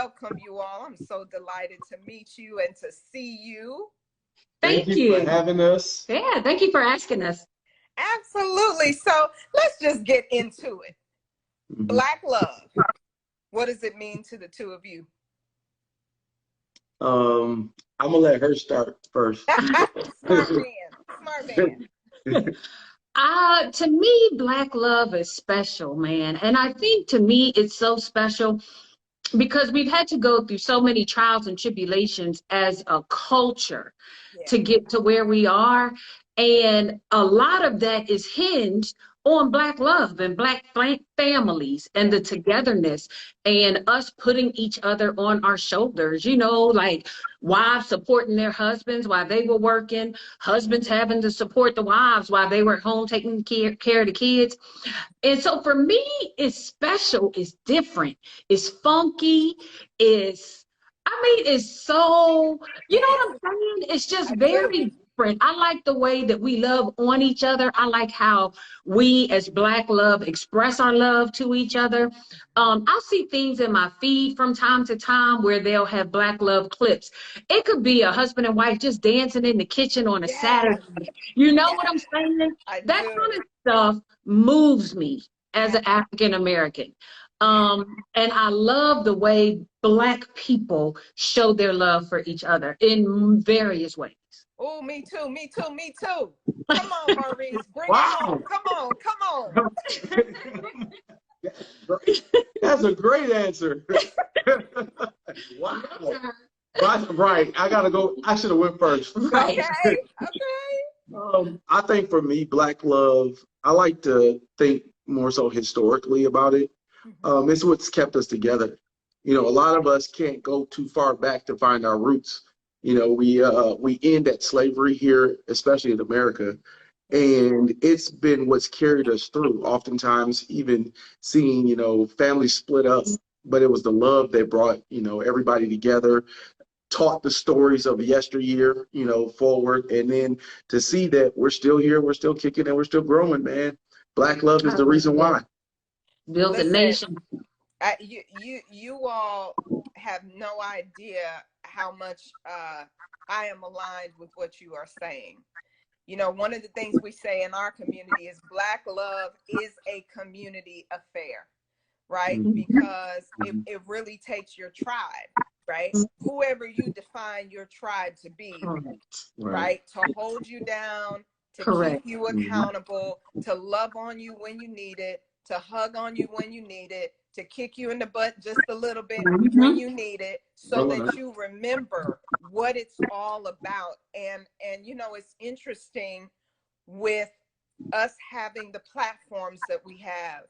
welcome you all. I'm so delighted to meet you and to see you. Thank you for having us. Yeah, thank you for asking us. Absolutely. So let's just get into it. Black love. What does it mean to the two of you? I'm gonna let her start first. Smart man. To me, Black love is special, man. And I think to me, it's so special because we've had to go through so many trials and tribulations as a culture to get to where we are. And a lot of that is hinged on Black love and Black families and the togetherness and us putting each other on our shoulders, you know, like wives supporting their husbands while they were working, husbands having to support the wives while they were home taking care of the kids. And so for me, it's special, it's different, it's funky, it's so, you know what I'm saying? It's just very different. I like the way that we love on each other. I like how we as Black love express our love to each other. I'll see things in my feed from time to time where they'll have Black love clips. It could be a husband and wife just dancing in the kitchen on a Saturday. You know what I'm saying? That kind of stuff moves me as an African American. And I love the way Black people show their love for each other in various ways. Oh, me too. Come on, Maurice. Bring it on. Come on. That's a great answer. Wow. Right. I gotta go. I should have went first. Right. Okay. I think for me, Black love, I like to think more so historically about it. It's what's kept us together. You know, a lot of us can't go too far back to find our roots. You know, we end at slavery here, especially in America, and it's been what's carried us through. Oftentimes, even seeing, you know, families split up, but it was the love that brought, you know, everybody together, taught the stories of yesteryear, you know, forward, and then to see that we're still here, we're still kicking, and we're still growing, man. Black love is the reason why. Build a nation. You all have no idea how much I am aligned with what you are saying. You know, one of the things we say in our community is Black love is a community affair, right? Because it really takes your tribe, right? Whoever you define your tribe to be, right? To hold you down, to keep you accountable, to love on you when you need it, to hug on you when you need it, to kick you in the butt just a little bit when you need it, so that you remember what it's all about. And you know, it's interesting with us having the platforms that we have.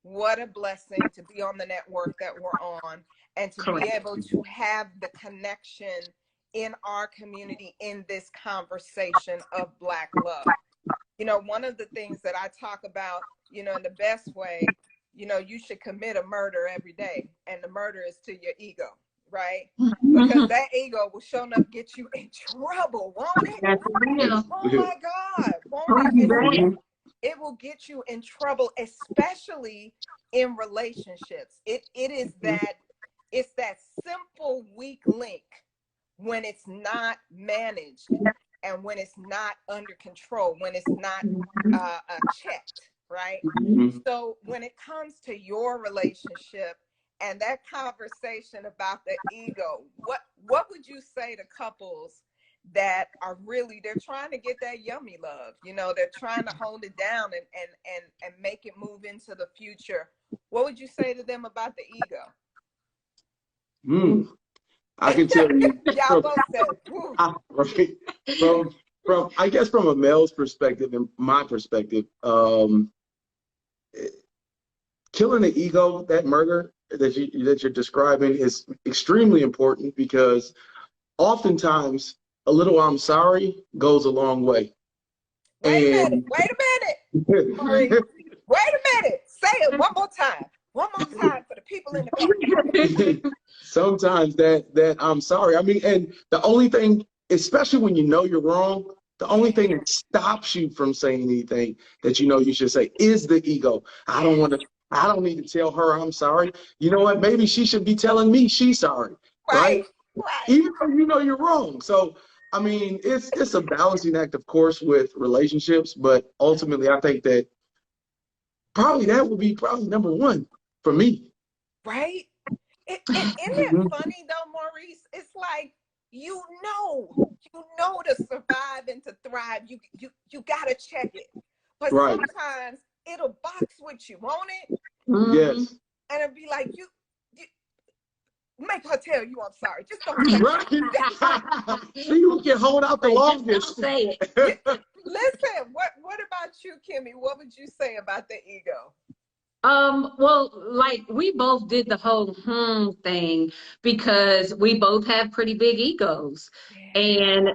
What a blessing to be on the network that we're on and to be able to have the connection in our community in this conversation of Black love. You know, one of the things that I talk about, you know, in the best way, you know, you should commit a murder every day, and the murder is to your ego, right? Because that ego will sure enough get you in trouble, won't it? Oh my God, won't it? It will get you in trouble, especially in relationships. It is that, it's that simple weak link when it's not managed and when it's not under control, when it's not checked, right? So when it comes to your relationship and that conversation about the ego, what would you say to couples that are really, they're trying to get that yummy love, you know, they're trying to hold it down and make it move into the future? What would you say to them about the ego? I can tell you Y'all both said, from I guess from a male's perspective and my perspective, killing the ego, that murder that you're describing, is extremely important, because oftentimes a little "I'm sorry" goes a long way. Wait a minute. Maurice, wait a minute. Say it one more time. One more time for the people in the back. Sometimes that "I'm sorry." I mean, and the only thing, especially when you know you're wrong, the only thing that stops you from saying anything that you know you should say is the ego. I don't want to I don't need to tell her I'm sorry. You know what? Maybe she should be telling me she's sorry, right? Right. Even though you know you're wrong. So, I mean, it's a balancing act, of course, with relationships, but ultimately, I think that probably that would be probably number one for me. Right? Isn't it funny though, Maurice? It's like to survive and to thrive, you gotta check it. But Right. sometimes it'll box with you, won't it? Yes. And it'll be like you make her tell you I'm sorry. Just don't say Right. You can hold out the longest. Say it. Listen, what about you, Kimmi? What would you say about the ego? Well, like we both did the whole thing because we both have pretty big egos. Yeah. And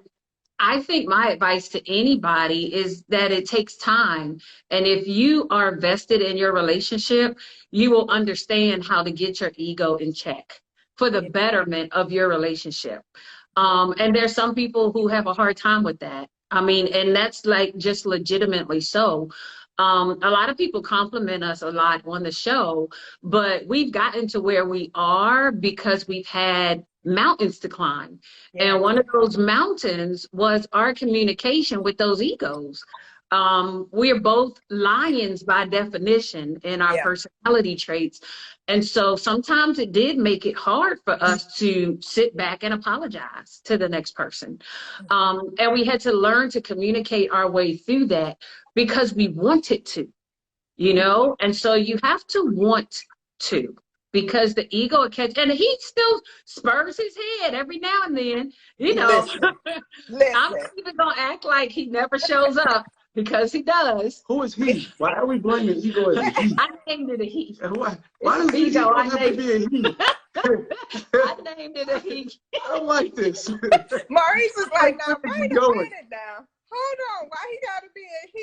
I think my advice to anybody is that it takes time. And if you are vested in your relationship, you will understand how to get your ego in check for the betterment of your relationship. And there's some people who have a hard time with that. I mean, and that's like just legitimately so. A lot of people compliment us a lot on the show, but we've gotten to where we are because we've had mountains to climb. Yeah. And one of those mountains was our communication with those egos. We are both lions by definition in our personality traits. And so sometimes it did make it hard for us to sit back and apologize to the next person. And we had to learn to communicate our way through that because we wanted to, you know? And so you have to want to, because the ego catch, and he still spurs his head every now and then, you know. Listen. I'm not even gonna act like he never shows up because he does. Who is he? Why are we blaming ego as a he? I named it a he. Why does the ego have to be a he? I named it a he. I don't like this. Maurice is like, now wait a minute now. Hold on, why he gotta be a he?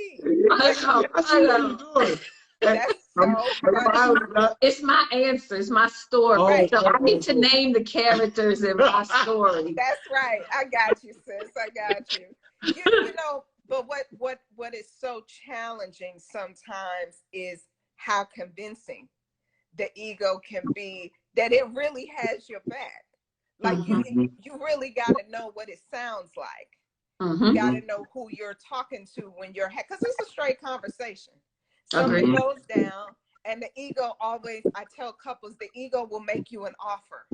I see what you're doing. That's so funny. It's my answer. It's my story. So I need to name the characters in my story. That's right. I got you, sis. I got you. You know, but what is so challenging sometimes is how convincing the ego can be that it really has your back. Like you really got to know what it sounds like. You got to know who you're talking to when you're, because it's a straight conversation. Something goes down, and the ego always, I tell couples, the ego will make you an offer.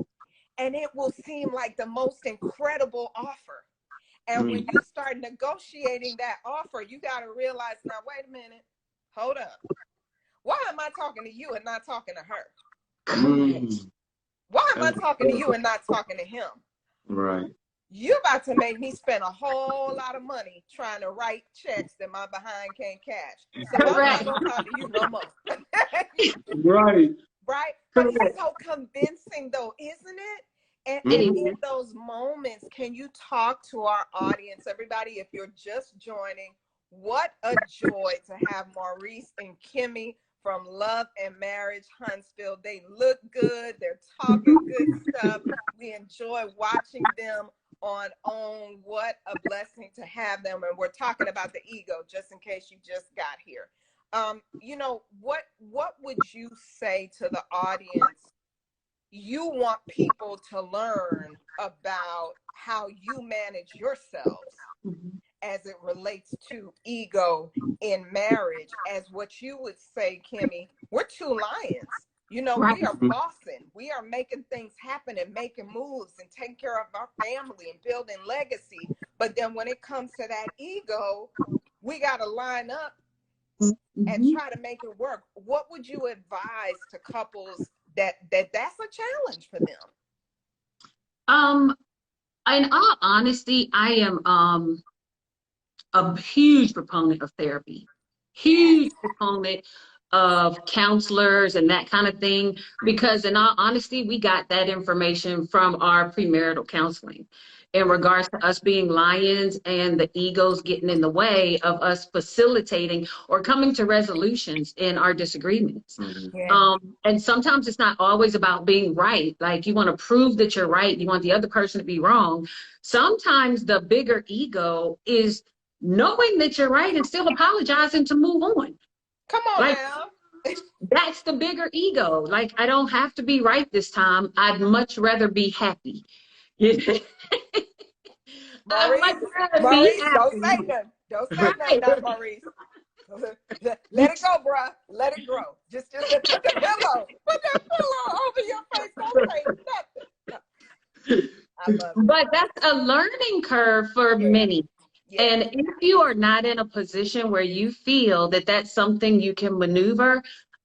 And it will seem like the most incredible offer. And when you start negotiating that offer, you got to realize, now, wait a minute, hold up. Why am I talking to you and not talking to her? Why am I talking to you and not talking to him? Right. You're about to make me spend a whole lot of money trying to write checks that my behind can't cash. So I'm not going to talk to you no more. Right. Right? But it's so convincing, though, isn't it? And in those moments, can you talk to our audience, everybody, if you're just joining, what a joy to have Maurice and Kimmi from Love and Marriage Huntsville. They look good. They're talking good stuff. We enjoy watching them on OWN. What a blessing to have them. And we're talking about the ego, just in case you just got here. You know, what would you say to the audience? You want people to learn about how you manage yourselves as it relates to ego in marriage, as what you would say, Kimmi, we're two lions. You know, we are bossing. We are making things happen and making moves and taking care of our family and building legacy. But then when it comes to that ego, we got to line up and try to make it work. What would you advise to couples that's a challenge for them? In all honesty, I am a huge proponent of therapy, huge proponent of counselors and that kind of thing, because in all honesty, we got that information from our premarital counseling in regards to us being lions and the egos getting in the way of us facilitating or coming to resolutions in our disagreements. And sometimes it's not always about being right. Like you want to prove that you're right. You want the other person to be wrong. Sometimes the bigger ego is knowing that you're right and still apologizing to move on. Come on now. That's the bigger ego. Like, I don't have to be right this time. I'd much rather be happy. I'd much Maurice, rather be Maurice, don't happy. say nothing. Don't say nothing Right. now, Maurice. Let it go, bruh. Let it grow. Just put the pillow. Put that pillow over your face. Don't say nothing. I love it. But that's a learning curve for Yeah. many. Yeah. And if you are not in a position where you feel that that's something you can maneuver,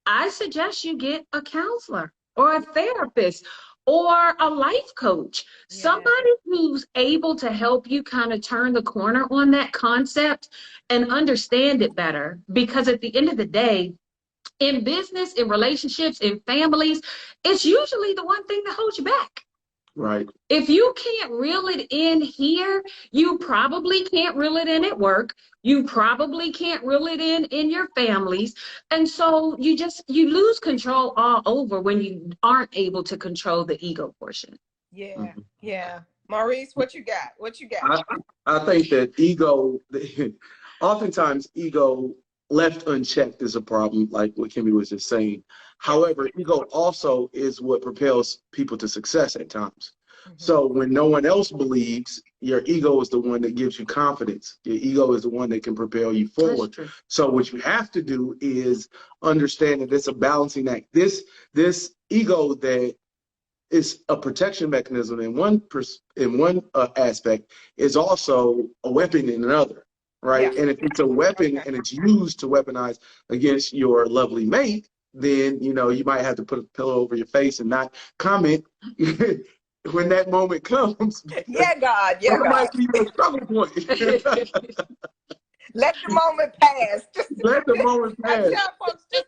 I suggest you get a counselor or a therapist or a life coach, Yeah. somebody who's able to help you kind of turn the corner on that concept and understand it better. Because at the end of the day, in business, in relationships, in families, it's usually the one thing that holds you back. Right. If you can't reel it in here, you probably can't reel it in at work. You probably can't reel it in your families. And so you lose control all over when you aren't able to control the ego portion. Yeah. Mm-hmm. Yeah. Maurice, what you got? What you got? I think that ego, oftentimes ego left unchecked is a problem, like what Kimmi was just saying. However, ego also is what propels people to success at times. So when no one else believes, your ego is the one that gives you confidence. Your ego is the one that can propel you forward. So what you have to do is understand that it's a balancing act. This ego that is a protection mechanism in one aspect is also a weapon in another, right? Yeah. And if it's a weapon and it's used to weaponize against your lovely mate, then you might have to put a pillow over your face and not comment when that moment comes. Yeah, God. Yeah, that God. might be your struggle point. Let the moment pass. Let the moment I pass. tell folks, just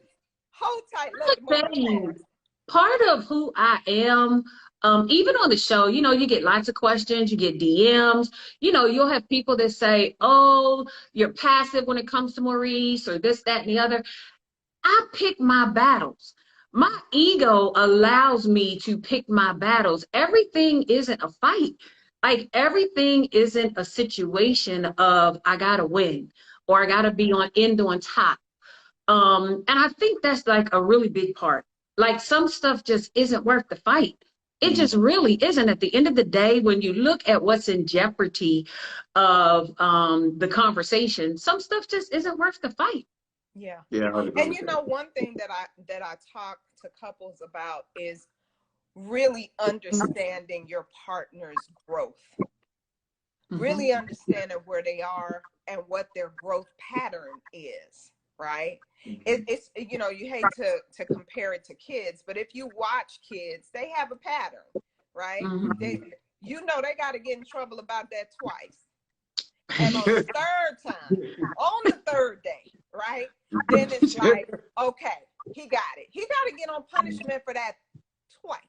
hold tight. Let the moment pass. Part of who I am, even on the show, you get lots of questions, you get DMs, you'll have people that say, oh, you're passive when it comes to Maurice or this, that, and the other. I pick my battles. My ego allows me to pick my battles. Everything isn't a fight. Like, everything isn't a situation of I gotta win or I gotta be on top. And I think that's like a really big part. Like, some stuff just isn't worth the fight. It just really isn't. At the end of the day, when you look at what's in jeopardy of the conversation, some stuff just isn't worth the fight. Yeah. Yeah. And one thing that I talk to couples about is really understanding your partner's growth. Really understanding where they are and what their growth pattern is, right? It's you hate to compare it to kids, but if you watch kids, they have a pattern, right? They got to get in trouble about that twice. And on the third day, right? Then it's like, okay, he got it. He got to get on punishment for that twice.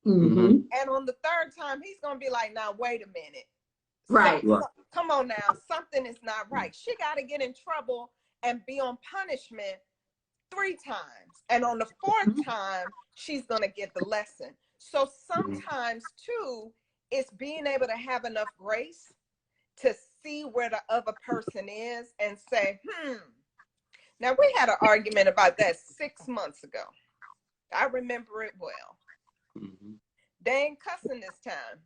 And on the third time, he's going to be like, now, wait a minute. Right. Come on now. Something is not right. She got to get in trouble and be on punishment 3 times. And on the 4th time, she's going to get the lesson. So sometimes, too, it's being able to have enough grace to see where the other person is and say, Now, we had an argument about that 6 months ago. I remember it well. They ain't cussing this time.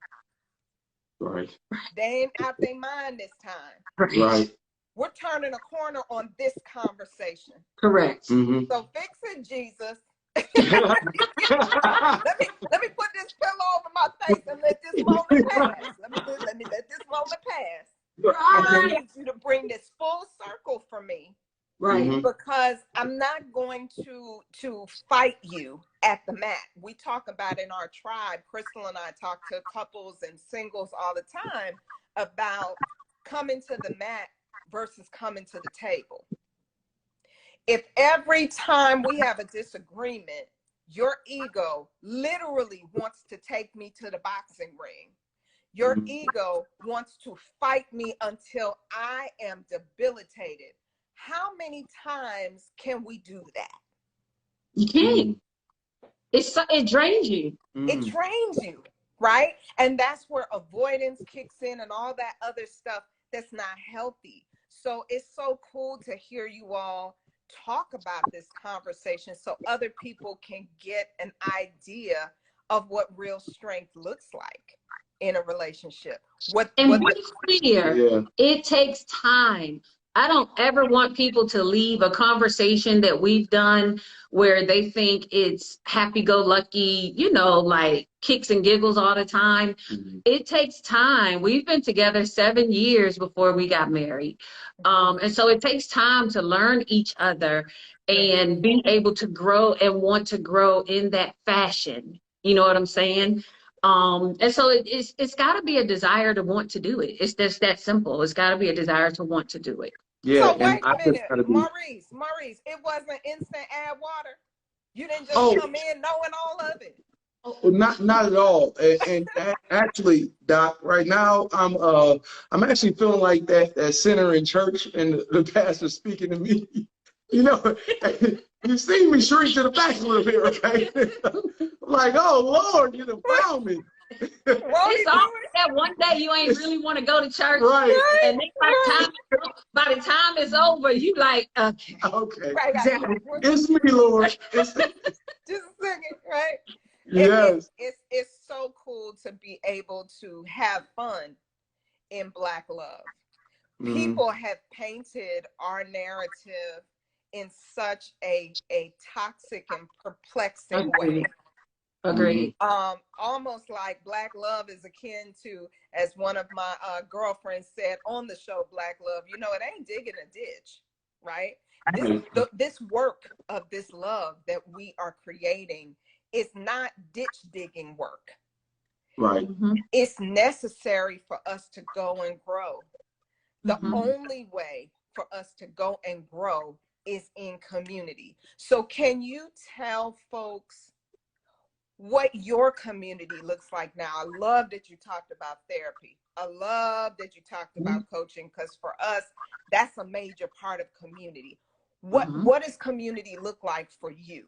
Right. They ain't out their mind this time. Right. We're turning a corner on this conversation. Correct. So fix it, Jesus. let me put this pillow over my face and let this moment pass. Let me let this moment pass. I need you to bring this full circle for me. Right. Because I'm not going to fight you at the mat. We talk about in our tribe, Crystal and I talk to couples and singles all the time about coming to the mat versus coming to the table. If every time we have a disagreement, your ego literally wants to take me to the boxing ring, your ego wants to fight me until I am debilitated. How many times can we do that? You can't. It drains you. It drains you, right? And that's where avoidance kicks in and all that other stuff that's not healthy. So it's so cool to hear you all talk about this conversation so other people can get an idea of what real strength looks like in a relationship. And be clear, it takes time. I don't ever want people to leave a conversation that we've done where they think it's happy-go-lucky, you know, like kicks and giggles all the time. It takes time. We've been together 7 years before we got married. And so it takes time to learn each other and be able to grow and want to grow in that fashion. You know what I'm saying? And so it's got to be a desire to want to do it. It's just that simple. It's got to be a desire to want to do it. Yeah. So wait a minute, Maurice, it wasn't instant add water. You didn't just come in knowing all of it. Not at all. And actually, Doc, right now I'm actually feeling like that sinner in church, and the pastor speaking to me. You know, you see me shrink to the back a little bit, right? Like, oh Lord, you done found me. It's always that one day you ain't really want to go to church, and then by the time it's over, you like, okay, right, exactly. It's me, Lord. Just a second, right? Yes. It's so cool to be able to have fun in Black love. People have painted our narrative in such a toxic and perplexing way. Agreed. Almost like Black love is akin to, as one of my girlfriends said on the show Black Love, you know, it ain't digging a ditch, right? This work of this love that we are creating is not ditch digging work. Right. It's necessary for us to go and grow. The only way for us to go and grow is in community. So can you tell folks what your community looks like now? I love that you talked about therapy. I love that you talked about coaching, because for us, that's a major part of community. What does community look like for you?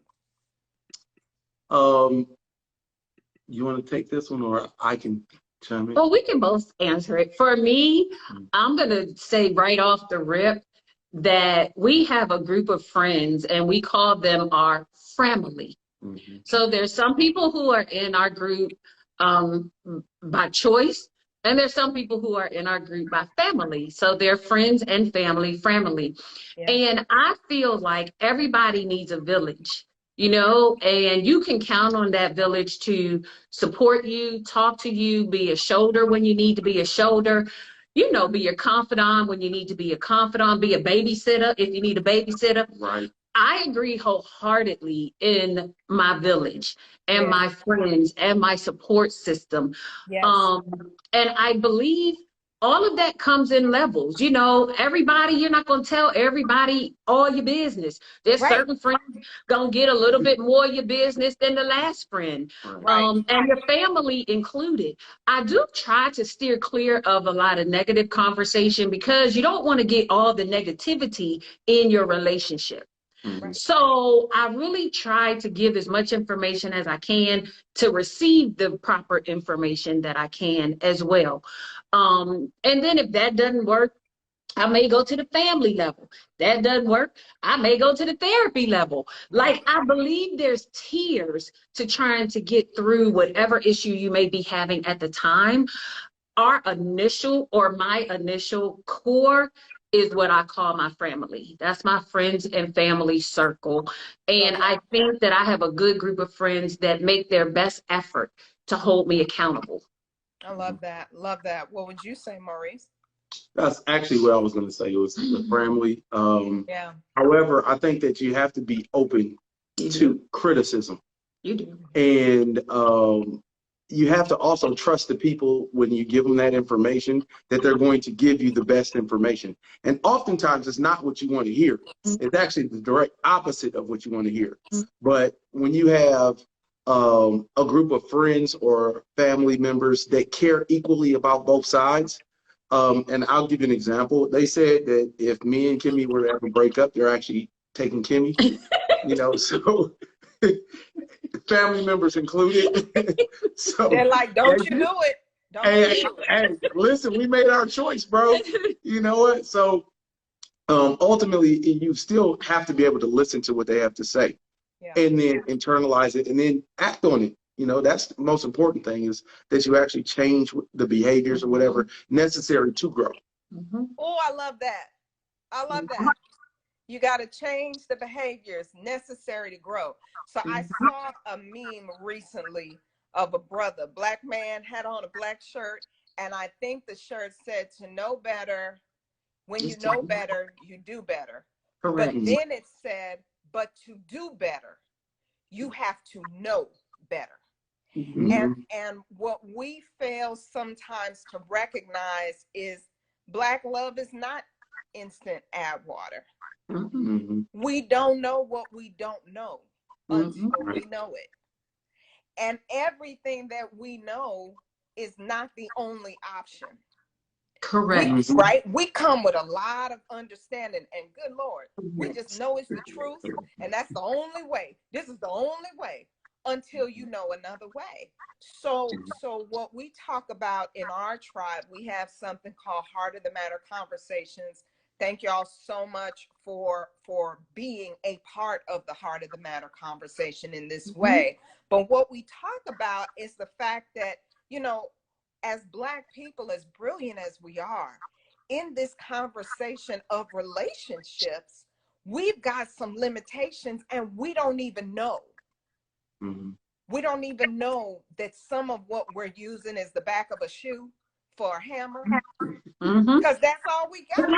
You want to take this one, or I can chime in? Well, we can both answer it. For me, I'm going to say right off the rip that we have a group of friends and we call them our family. So there's some people who are in our group by choice, and there's some people who are in our group by family. So they're friends and family. Yeah. And I feel like everybody needs a village, you know, and you can count on that village to support you, talk to you, be a shoulder when you need to be a shoulder, you know, be your confidant when you need to be a confidant, be a babysitter if you need a babysitter. Right. I agree wholeheartedly in my village and my friends and my support system. Yes. And I believe all of that comes in levels. You know, everybody, you're not going to tell everybody all your business. There's certain friends going to get a little bit more of your business than the last friend. And your family included. I do try to steer clear of a lot of negative conversation, because you don't want to get all the negativity in your relationship. So I really try to give as much information as I can to receive the proper information that I can as well. And then if that doesn't work, I may go to the family level. That doesn't work, I may go to the therapy level. Like, I believe there's tiers to trying to get through whatever issue you may be having at the time. Our initial, or my initial core, is what I call my family. That's my friends and family circle. And I think that I have a good group of friends that make their best effort to hold me accountable. I love that. Love that. What would you say, Maurice? That's actually what I was going to say. It was the family. However, I think that you have to be open to criticism. You do. And you have to also trust the people when you give them that information, that they're going to give you the best information. And oftentimes it's not what you want to hear. It's actually the direct opposite of what you want to hear. But when you have a group of friends or family members that care equally about both sides, and I'll give you an example. They said that if me and Kimmi were to ever break up, they're actually taking Kimmi, you know, so family members included. So they're like, don't you do it. Don't you do it. Hey, listen, we made our choice, bro. You know what? So ultimately, you still have to be able to listen to what they have to say, and then internalize it and then act on it. You know, that's the most important thing, is that you actually change the behaviors or whatever necessary to grow. Oh, I love that. I love that. You got to change the behaviors necessary to grow. So I saw a meme recently of a brother, black man, had on a black shirt, and I think the shirt said, to know better, when you know better, you do better. Correct. But then it said, but to do better, you have to know better. And what we fail sometimes to recognize is Black love is not instant add water. We don't know what we don't know until we know it. And everything that we know is not the only option. Correct. Right? We come with a lot of understanding, and good Lord, we just know it's the truth, and that's the only way. This is the only way, until you know another way. So what we talk about in our tribe, we have something called Heart of the Matter Conversations. Thank y'all so much for being a part of the Heart of the Matter conversation in this way. But what we talk about is the fact that, you know, as Black people, as brilliant as we are, in this conversation of relationships, we've got some limitations, and we don't even know. We don't even know that some of what we're using is the back of a shoe for a hammer, because that's all we got.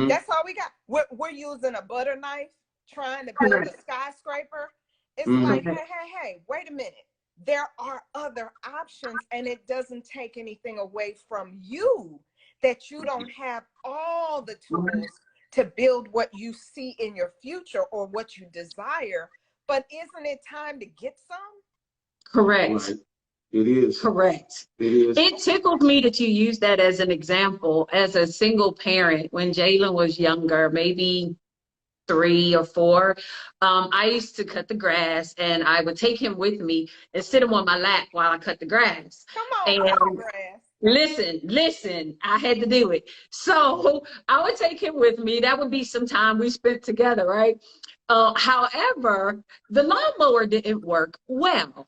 That's all we got. We're using a butter knife trying to build a skyscraper. It's like, hey, wait a minute. There are other options, and it doesn't take anything away from you that you don't have all the tools to build what you see in your future or what you desire. But isn't it time to get some? Correct. Right. It is. Correct. It is. It tickled me that you used that as an example. As a single parent, when Jalen was younger, maybe 3 or 4, I used to cut the grass, and I would take him with me and sit him on my lap while I cut the grass. Come on, grass. Listen, I had to do it. So I would take him with me. That would be some time we spent together, right? However, the lawnmower didn't work well.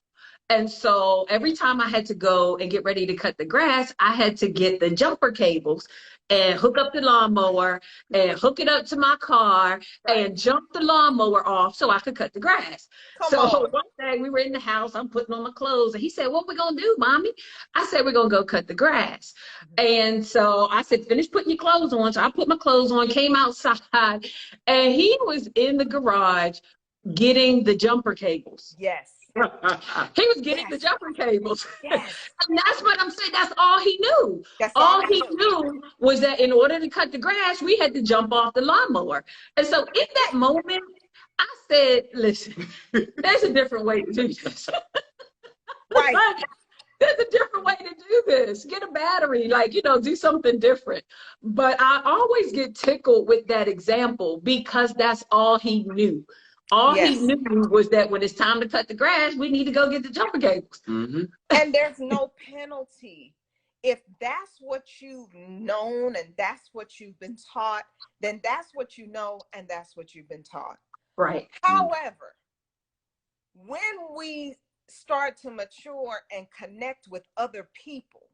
And so every time I had to go and get ready to cut the grass, I had to get the jumper cables and hook up the lawnmower and hook it up to my car and jump the lawnmower off so I could cut the grass. So one day we were in the house, I'm putting on my clothes, and he said, "What we gonna do, Mommy?" I said, "We're gonna go cut the grass." And so I said, "Finish putting your clothes on." So I put my clothes on, came outside, and he was in the garage getting the jumper cables. Yes. He was getting the jumper cables. Yes. And that's what I'm saying. That's all he knew. That's all he knew was that in order to cut the grass, we had to jump off the lawnmower. And so in that moment, I said, listen, there's a different way to do this. Right. There's a different way to do this. Get a battery, like, you know, do something different. But I always get tickled with that example because that's all he knew. All he knew was that when it's time to cut the grass, we need to go get the jumper cables. And there's no penalty. If that's what you've known and that's what you've been taught, then that's what you know and that's what you've been taught. Right. However, when we start to mature and connect with other people,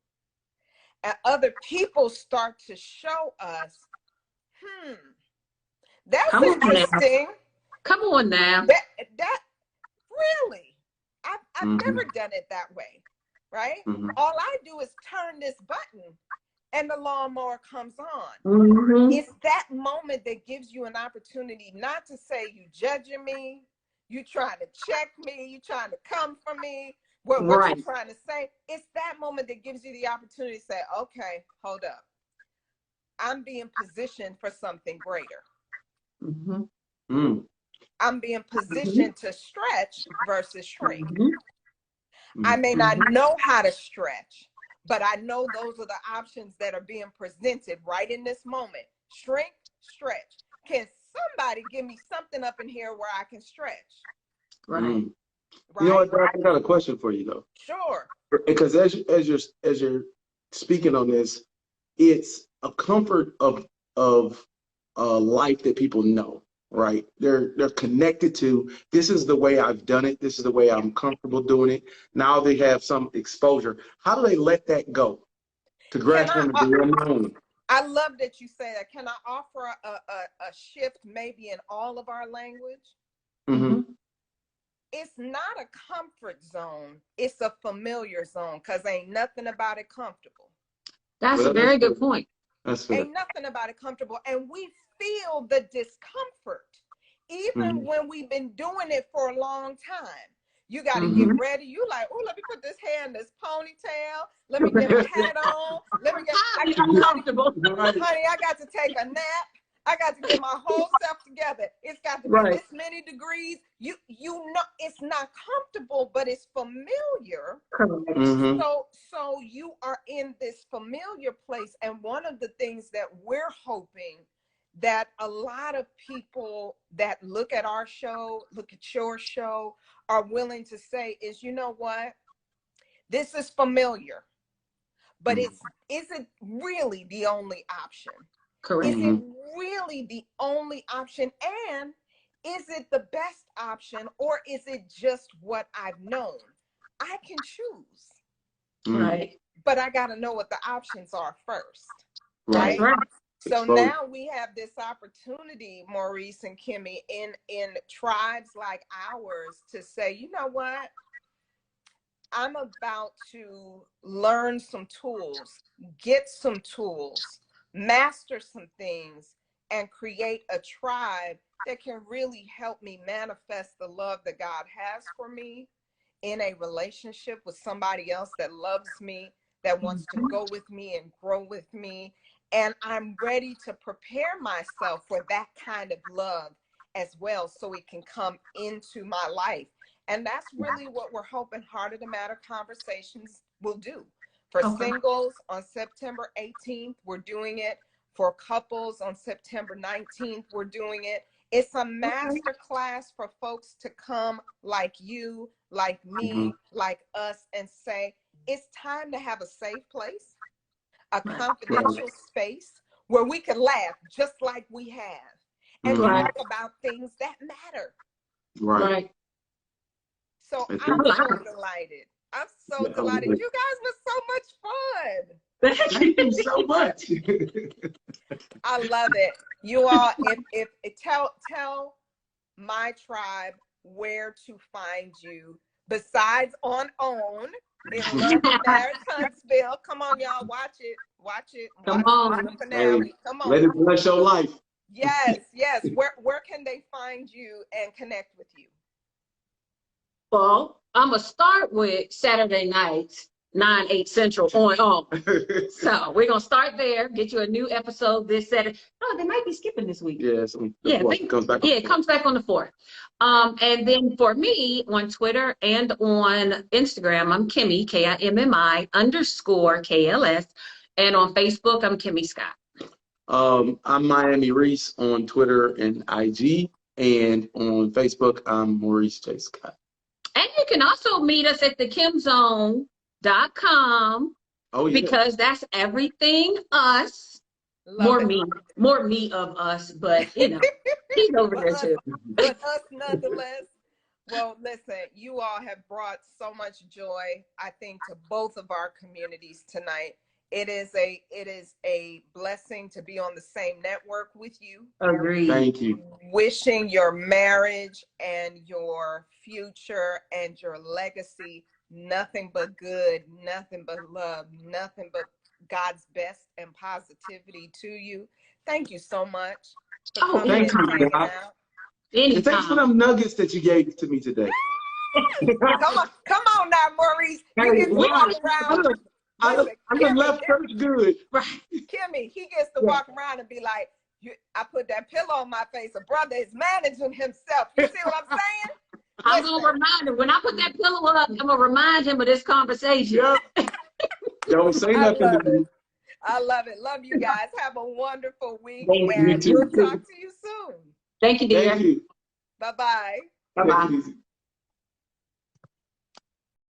and other people start to show us, that's interesting. Come on now. That really, I've never done it that way, right? All I do is turn this button and the lawnmower comes on. It's that moment that gives you an opportunity not to say you judging me, you trying to check me, you trying to come for me, what you're trying to say. It's that moment that gives you the opportunity to say, okay, hold up. I'm being positioned for something greater. I'm being positioned to stretch versus shrink. I may not know how to stretch, but I know those are the options that are being presented right in this moment. Shrink, stretch. Can somebody give me something up in here where I can stretch? Right. You know what, Doc, I got a question for you though. Sure. Because as you're speaking on this, it's a comfort of life that people know, right? They're connected to, this is the way I've done it. This is the way I'm comfortable doing it. Now they have some exposure. How do they let that go to grasp on the unknown? I love that you say that. Can I offer a shift maybe in all of our language? Mm-hmm. It's not a comfort zone. It's a familiar zone because ain't nothing about it comfortable. That's a very good point. That's fair. Ain't nothing about it comfortable. And we feel the discomfort, even when we've been doing it for a long time. You got to get ready. You like, oh, let me put this hair in this ponytail. Let me get my hat on. Let me get, uncomfortable. Honey, I got to take a nap. I got to get my whole self together. It's got to be this many degrees. You know, it's not comfortable, but it's familiar. So you are in this familiar place. And one of the things that we're hoping that a lot of people that look at our show, look at your show, are willing to say is, you know what? This is familiar, but is it really the only option? Correct. Is it really the only option? And is it the best option, or is it just what I've known? I can choose. Right. But I got to know what the options are first. Right. So now we have this opportunity, Maurice and Kimmi, in tribes like ours to say, you know what? I'm about to learn some tools, get some tools, master some things, and create a tribe that can really help me manifest the love that God has for me in a relationship with somebody else that loves me, that wants to go with me and grow with me. And I'm ready to prepare myself for that kind of love as well, so it can come into my life. And that's really what we're hoping Heart of the Matter Conversations will do. For singles on September 18th, we're doing it. For couples on September 19th, we're doing it. It's a master class for folks to come like you, like me, like us, and say, it's time to have a safe place, a confidential space where we can laugh just like we have and talk about things that matter. Right. So I'm so delighted. I'm so delighted. You guys were so much fun. Thank you so much. I love it. You all, if tell my tribe where to find you besides on OWN in Love and Marriage Huntsville. Come on, y'all, watch it. Watch it. Come on. The finale. Come on. Let it bless your life. Yes. Where can they find you and connect with you? Well, I'm going to start with Saturday nights, 9/8 Central on. So we're going to start there, get you a new episode this Saturday. Oh, they might be skipping this week. It comes back. It comes back on the 4th. And then for me on Twitter and on Instagram, I'm Kimmi, KIMMI _KLS. And on Facebook, I'm Kimmi Scott. I'm Miami Reese on Twitter and IG. And on Facebook, I'm Maurice J. Scott. And you can also meet us at thekimzone.com. Because that's everything us. More me of us, but you know, he's over there too. But us nonetheless. Well, listen, you all have brought so much joy, I think, to both of our communities tonight. It is a blessing to be on the same network with you. Agreed. Thank you. Wishing your marriage and your future and your legacy nothing but good, nothing but love, nothing but God's best and positivity to you. Thank you so much for coming and hanging out. And thanks for them nuggets that you gave to me today. Come on now, Maurice. You get to walk around. I'm the left church good. Kimmi, he gets to walk around and be like, I put that pillow on my face. A brother is managing himself. You see what I'm saying? I'm going to remind him. When I put that pillow up, I'm going to remind him of this conversation. Yep. Don't say nothing to me. I love it. Love you guys. Have a wonderful week. Thank and you. We'll talk to you soon. Thank you, dear. Thank you. Bye-bye. Bye-bye.